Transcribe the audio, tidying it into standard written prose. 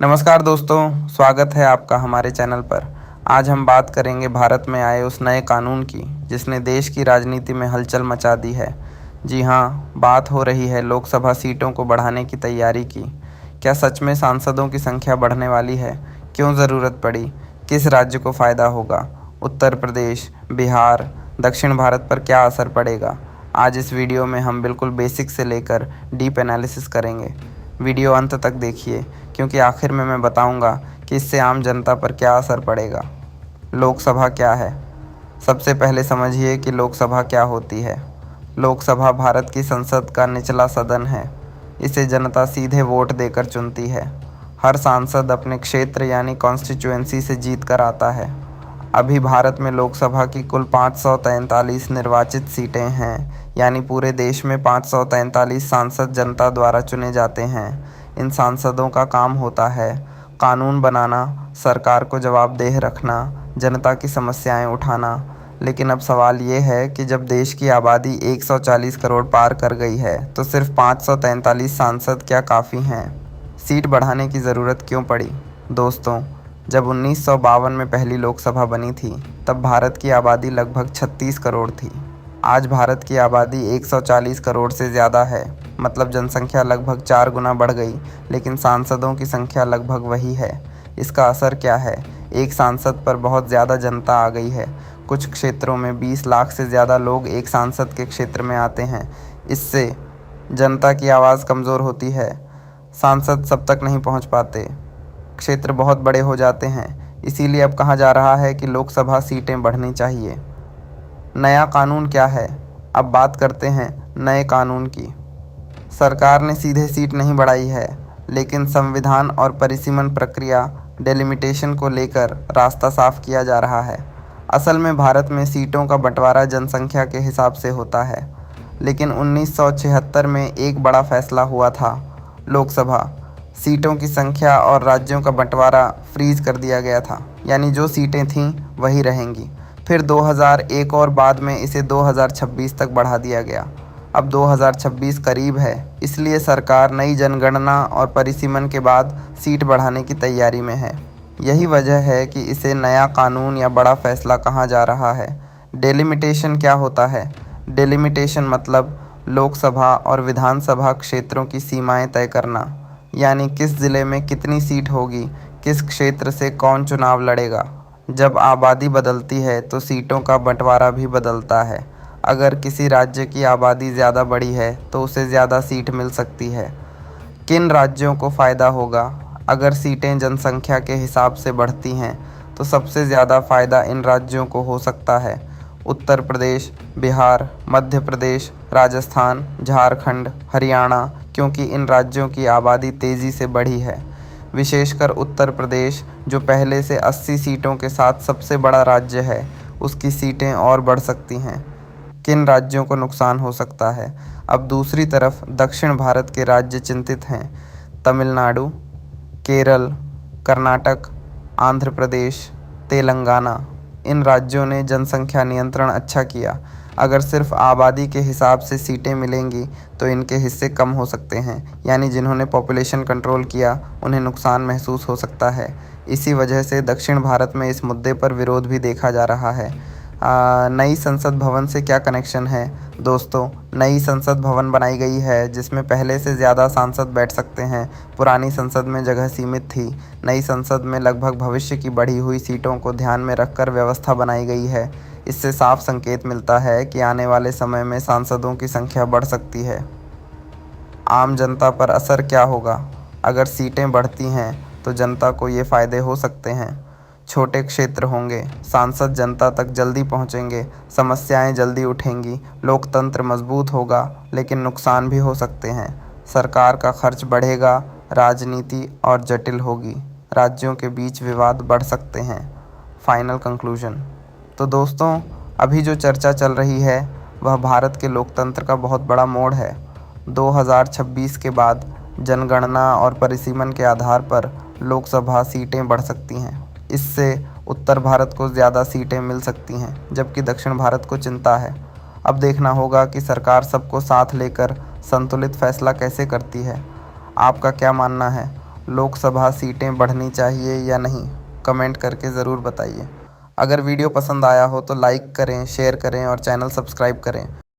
नमस्कार दोस्तों, स्वागत है आपका हमारे चैनल पर। आज हम बात करेंगे भारत में आए उस नए कानून की जिसने देश की राजनीति में हलचल मचा दी है। जी हाँ, बात हो रही है लोकसभा सीटों को बढ़ाने की तैयारी की। क्या सच में सांसदों की संख्या बढ़ने वाली है? क्यों ज़रूरत पड़ी? किस राज्य को फ़ायदा होगा? उत्तर प्रदेश, बिहार, दक्षिण भारत पर क्या असर पड़ेगा? आज इस वीडियो में हम बिल्कुल बेसिक से लेकर डीप एनालिसिस करेंगे। वीडियो अंत तक देखिए क्योंकि आखिर में मैं बताऊंगा कि इससे आम जनता पर क्या असर पड़ेगा। लोकसभा क्या है? सबसे पहले समझिए कि लोकसभा क्या होती है। लोकसभा भारत की संसद का निचला सदन है। इसे जनता सीधे वोट देकर चुनती है। हर सांसद अपने क्षेत्र यानी कॉन्स्टिट्यूएंसी से जीत कर आता है। अभी भारत में लोकसभा की कुल 543 निर्वाचित सीटें हैं, यानी पूरे देश में 543 सांसद जनता द्वारा चुने जाते हैं। इन सांसदों का काम होता है कानून बनाना, सरकार को जवाबदेह रखना, जनता की समस्याएं उठाना। लेकिन अब सवाल ये है कि जब देश की आबादी 140 करोड़ पार कर गई है तो सिर्फ 543 सांसद क्या काफ़ी हैं? सीट बढ़ाने की ज़रूरत क्यों पड़ी? दोस्तों, जब 1952 में पहली लोकसभा बनी थी तब भारत की आबादी लगभग 36 करोड़ थी। आज भारत की आबादी 140 करोड़ से ज़्यादा है, मतलब जनसंख्या लगभग 4 गुना बढ़ गई, लेकिन सांसदों की संख्या लगभग वही है। इसका असर क्या है? एक सांसद पर बहुत ज़्यादा जनता आ गई है। कुछ क्षेत्रों में 20 लाख से ज़्यादा लोग एक सांसद के क्षेत्र में आते हैं। इससे जनता की आवाज़ कमज़ोर होती है। सांसद सब तक नहीं पहुंच पाते, क्षेत्र बहुत बड़े हो जाते हैं। इसीलिए अब कहा जा रहा है कि लोकसभा सीटें बढ़नी चाहिए। नया कानून क्या है? अब बात करते हैं नए कानून की। सरकार ने सीधे सीट नहीं बढ़ाई है, लेकिन संविधान और परिसीमन प्रक्रिया डेलिमिटेशन को लेकर रास्ता साफ किया जा रहा है। असल में भारत में सीटों का बंटवारा जनसंख्या के हिसाब से होता है, लेकिन 1976 में एक बड़ा फैसला हुआ था। लोकसभा सीटों की संख्या और राज्यों का बंटवारा फ्रीज कर दिया गया था, यानी जो सीटें थीं वही रहेंगी। फिर 2001 और बाद में इसे 2026 तक बढ़ा दिया गया। अब 2026 करीब है, इसलिए सरकार नई जनगणना और परिसीमन के बाद सीट बढ़ाने की तैयारी में है। यही वजह है कि इसे नया कानून या बड़ा फैसला कहा जा रहा है। डेलिमिटेशन क्या होता है? डेलिमिटेशन मतलब लोकसभा और विधानसभा क्षेत्रों की सीमाएं तय करना, यानी किस ज़िले में कितनी सीट होगी, किस क्षेत्र से कौन चुनाव लड़ेगा। जब आबादी बदलती है तो सीटों का बंटवारा भी बदलता है। अगर किसी राज्य की आबादी ज़्यादा बड़ी है तो उसे ज़्यादा सीट मिल सकती है। किन राज्यों को फ़ायदा होगा? अगर सीटें जनसंख्या के हिसाब से बढ़ती हैं तो सबसे ज़्यादा फ़ायदा इन राज्यों को हो सकता है: उत्तर प्रदेश, बिहार, मध्य प्रदेश, राजस्थान, झारखंड, हरियाणा, क्योंकि इन राज्यों की आबादी तेज़ी से बढ़ी है। विशेषकर उत्तर प्रदेश, जो पहले से 80 सीटों के साथ सबसे बड़ा राज्य है, उसकी सीटें और बढ़ सकती हैं। किन राज्यों को नुकसान हो सकता है? अब दूसरी तरफ दक्षिण भारत के राज्य चिंतित हैं: तमिलनाडु, केरल, कर्नाटक, आंध्र प्रदेश, तेलंगाना। इन राज्यों ने जनसंख्या नियंत्रण अच्छा किया। अगर सिर्फ आबादी के हिसाब से सीटें मिलेंगी तो इनके हिस्से कम हो सकते हैं, यानी जिन्होंने पॉपुलेशन कंट्रोल किया उन्हें नुकसान महसूस हो सकता है। इसी वजह से दक्षिण भारत में इस मुद्दे पर विरोध भी देखा जा रहा है। नई संसद भवन से क्या कनेक्शन है? दोस्तों, नई संसद भवन बनाई गई है जिसमें पहले से ज़्यादा सांसद बैठ सकते हैं। पुरानी संसद में जगह सीमित थी। नई संसद में लगभग भविष्य की बढ़ी हुई सीटों को ध्यान में रखकर व्यवस्था बनाई गई है। इससे साफ संकेत मिलता है कि आने वाले समय में सांसदों की संख्या बढ़ सकती है। आम जनता पर असर क्या होगा? अगर सीटें बढ़ती हैं तो जनता को ये फ़ायदे हो सकते हैं: छोटे क्षेत्र होंगे, सांसद जनता तक जल्दी पहुंचेंगे, समस्याएं जल्दी उठेंगी, लोकतंत्र मजबूत होगा। लेकिन नुकसान भी हो सकते हैं: सरकार का खर्च बढ़ेगा, राजनीति और जटिल होगी, राज्यों के बीच विवाद बढ़ सकते हैं। Final conclusion. तो दोस्तों, अभी जो चर्चा चल रही है वह भारत के लोकतंत्र का बहुत बड़ा मोड़ है। 2026 के बाद जनगणना और परिसीमन के आधार पर लोकसभा सीटें बढ़ सकती हैं। इससे उत्तर भारत को ज़्यादा सीटें मिल सकती हैं, जबकि दक्षिण भारत को चिंता है। अब देखना होगा कि सरकार सबको साथ लेकर संतुलित फैसला कैसे करती है। आपका क्या मानना है? लोकसभा सीटें बढ़नी चाहिए या नहीं, कमेंट करके ज़रूर बताइए। अगर वीडियो पसंद आया हो तो लाइक करें, शेयर करें और चैनल सब्सक्राइब करें